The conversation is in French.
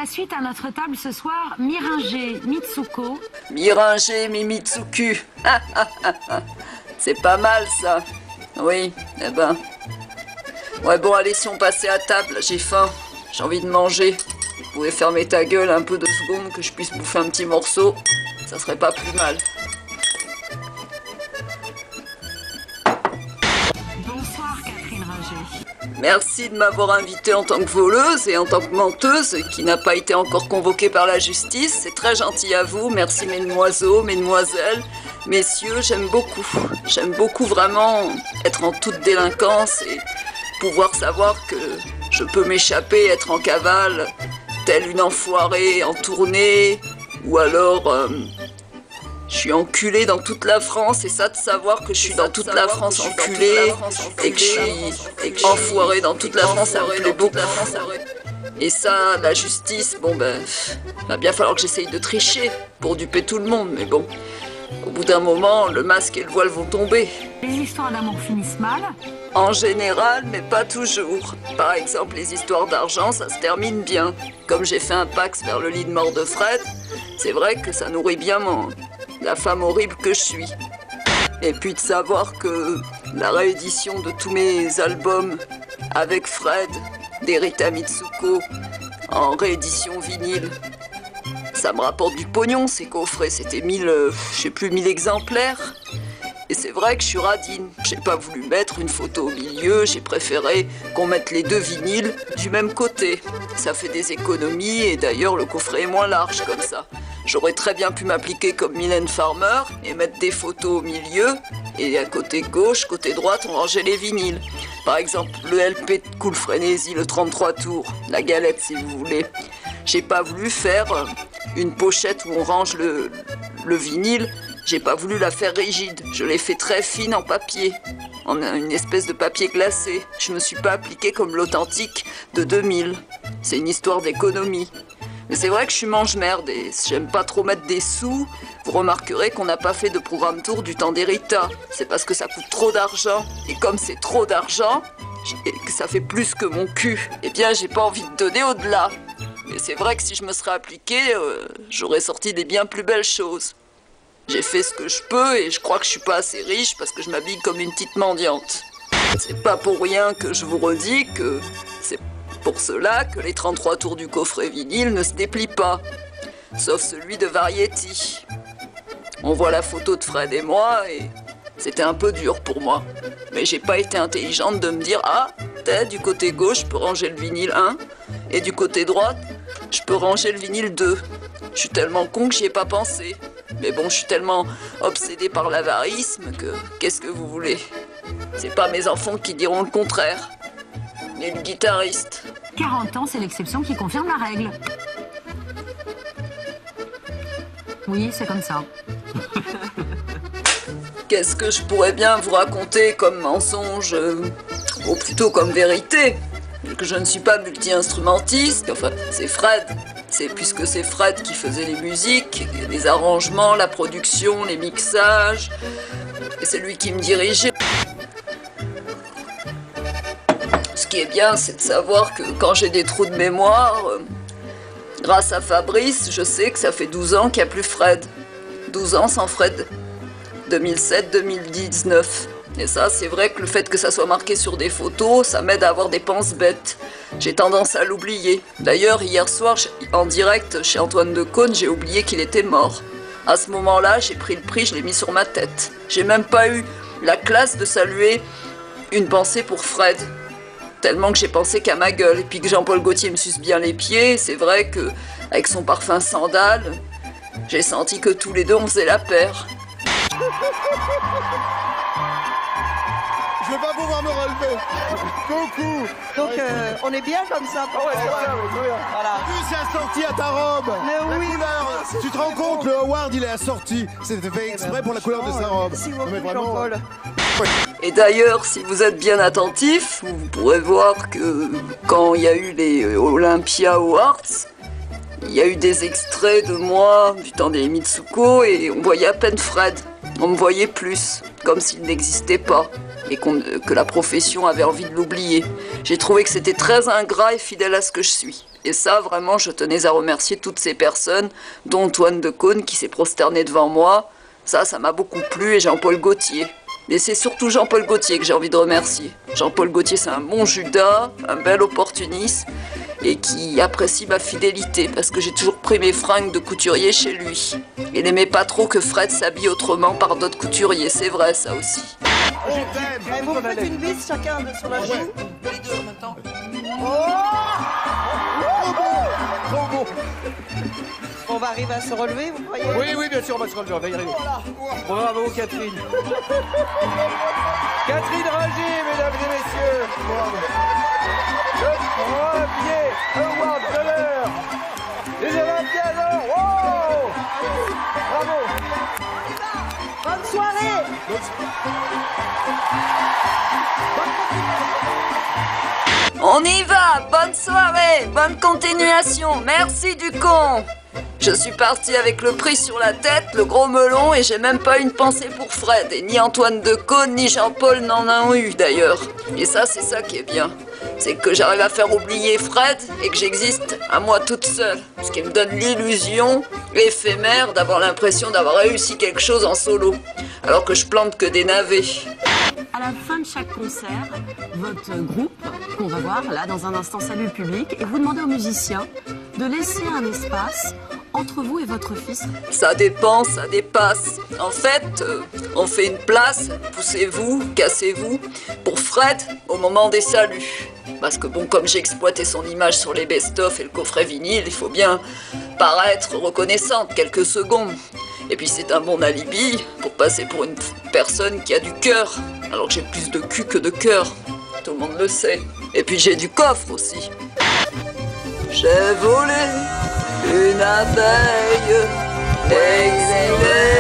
la suite à notre table ce soir, Miringer Mitsuko. Miringer Mimitsuku. C'est pas mal ça. Oui, eh ben. Ouais bon allez, si on passait à table, j'ai faim. J'ai envie de manger. Vous pouvez fermer ta gueule un peu 2 secondes que je puisse bouffer un petit morceau. Ça serait pas plus mal. Bonsoir Catherine Ringer. Merci de m'avoir invitée en tant que voleuse et en tant que menteuse qui n'a pas été encore convoquée par la justice. C'est très gentil à vous. Merci mesdemoiselles, mesdemoiselles, messieurs. J'aime beaucoup. J'aime beaucoup vraiment être en toute délinquance et pouvoir savoir que je peux m'échapper, être en cavale, telle une enfoirée en tournée, ou alors je suis enculée dans toute la France, et ça de savoir que je suis dans toute la France enculée, et que je suis enfoirée dans toute la France, ça me plaît beaucoup. Et ça, la justice, bon ben, va bien falloir que j'essaye de tricher pour duper tout le monde, mais bon, au bout d'un moment, le masque et le voile vont tomber. Les histoires d'amour finissent mal. En général, mais pas toujours. Par exemple, les histoires d'argent, ça se termine bien. Comme j'ai fait un pax vers le lit de mort de Fred, c'est vrai que ça nourrit bien la femme horrible que je suis. Et puis de savoir que la réédition de tous mes albums avec Fred, d'Erita Mitsuko, en réédition vinyle, ça me rapporte du pognon, ces coffrets. C'était 1000 exemplaires. Et c'est vrai que je suis radine. J'ai pas voulu mettre une photo au milieu, j'ai préféré qu'on mette les 2 vinyles du même côté. Ça fait des économies et d'ailleurs le coffret est moins large comme ça. J'aurais très bien pu m'appliquer comme Mylène Farmer et mettre des photos au milieu et à côté gauche, côté droite, on rangeait les vinyles. Par exemple, le LP de Cool Frénésie, le 33 tours, la galette si vous voulez. J'ai pas voulu faire une pochette où on range le vinyle. J'ai pas voulu la faire rigide, je l'ai fait très fine en papier, en une espèce de papier glacé. Je me suis pas appliquée comme l'authentique de 2000. C'est une histoire d'économie. Mais c'est vrai que je suis mange-merde et j'aime pas trop mettre des sous. Vous remarquerez qu'on n'a pas fait de programme tour du temps d'Erita. C'est parce que ça coûte trop d'argent. Et comme c'est trop d'argent, et que ça fait plus que mon cul, eh bien j'ai pas envie de donner au-delà. Mais c'est vrai que si je me serais appliquée, j'aurais sorti des bien plus belles choses. J'ai fait ce que je peux et je crois que je suis pas assez riche parce que je m'habille comme une petite mendiante. C'est pas pour rien que je vous redis que c'est pour cela que les 33 tours du coffret vinyle ne se déplient pas. Sauf celui de Variety. On voit la photo de Fred et moi et c'était un peu dur pour moi. Mais j'ai pas été intelligente de me dire « Ah, peut-être du côté gauche, je peux ranger le vinyle 1 et du côté droite, je peux ranger le vinyle 2. » Je suis tellement con que j'y ai pas pensé. Mais bon, je suis tellement obsédée par l'avarisme que qu'est-ce que vous voulez? C'est pas mes enfants qui diront le contraire. Ni le guitariste. 40 ans, c'est l'exception qui confirme la règle. Oui, c'est comme ça. Qu'est-ce que je pourrais bien vous raconter comme mensonge, ou plutôt comme vérité? Que je ne suis pas multi-instrumentiste, enfin, c'est Fred. Puisque c'est Fred qui faisait les musiques, les arrangements, la production, les mixages, et c'est lui qui me dirigeait. Ce qui est bien, c'est de savoir que quand j'ai des trous de mémoire, grâce à Fabrice, je sais que ça fait 12 ans qu'il n'y a plus Fred. 12 ans sans Fred. 2007-2019. Et ça, c'est vrai que le fait que ça soit marqué sur des photos, ça m'aide à avoir des penses bêtes. J'ai tendance à l'oublier. D'ailleurs, hier soir, en direct chez Antoine Decaune, j'ai oublié qu'il était mort. À ce moment-là, j'ai pris le prix, je l'ai mis sur ma tête. J'ai même pas eu la classe de saluer une pensée pour Fred. Tellement que j'ai pensé qu'à ma gueule. Et puis que Jean-Paul Gaultier me suce bien les pieds, c'est vrai que avec son parfum sandal, j'ai senti que tous les deux on faisait la paire. Je vais pas pouvoir me relever. Coucou. Donc on est bien comme ça. Voilà. Tu c'est assorti à ta robe. Mais oui. Couleur. Tu te rends compte, le Howard il est assorti. C'était fait exprès pour la couleur de sa robe. Si vous Non, mais voulez, vraiment. Jean-Paul. Et d'ailleurs, si vous êtes bien attentif, vous pourrez voir que quand il y a eu les Olympia Awards, il y a eu des extraits de moi du temps des Mitsuko et on voyait à peine Fred. On me voyait plus, comme s'il n'existait pas et que la profession avait envie de l'oublier. J'ai trouvé que c'était très ingrat et fidèle à ce que je suis. Et ça, vraiment, je tenais à remercier toutes ces personnes, dont Antoine Decaune qui s'est prosterné devant moi. Ça m'a beaucoup plu, et Jean-Paul Gaultier. Mais c'est surtout Jean-Paul Gaultier que j'ai envie de remercier. Jean-Paul Gaultier, c'est un bon Judas, un bel opportuniste, et qui apprécie ma fidélité, parce que j'ai toujours pris mes fringues de couturier chez lui. Il n'aimait pas trop que Fred s'habille autrement par d'autres couturiers, c'est vrai ça aussi. Vous faites une bise chacun sur la joue. Les deux en même temps. Trop beau. On va arriver à se relever, vous croyez? Oui, bien sûr, on va se relever, on va y arriver. Bravo Catherine. Catherine Ranger, mesdames et messieurs. Le premier award d'honneur des Olympiades. Wow. Bravo. Bonne soirée. On y va, bonne soirée, bonne continuation, merci du con. Je suis partie avec le prix sur la tête, le gros melon, et j'ai même pas une pensée pour Fred. Et ni Antoine Decaune, ni Jean-Paul n'en ont eu d'ailleurs. Et ça, c'est ça qui est bien. C'est que j'arrive à faire oublier Fred et que j'existe à moi toute seule. Ce qui me donne l'illusion éphémère d'avoir l'impression d'avoir réussi quelque chose en solo. Alors que je plante que des navets. À la fin de chaque concert, votre groupe, qu'on va voir là dans un instant, salue le public, et vous demandez aux musiciens de laisser un espace entre vous et votre fils. Ça dépend, ça dépasse. En fait, on fait une place, poussez-vous, cassez-vous, pour Fred au moment des saluts. Parce que bon, comme j'ai exploité son image sur les best-of et le coffret vinyle, il faut bien paraître reconnaissante quelques secondes. Et puis c'est un bon alibi pour passer pour une personne qui a du cœur, alors que j'ai plus de cul que de cœur. Tout le monde le sait. Et puis j'ai du coffre aussi. J'ai volé une abeille exilée.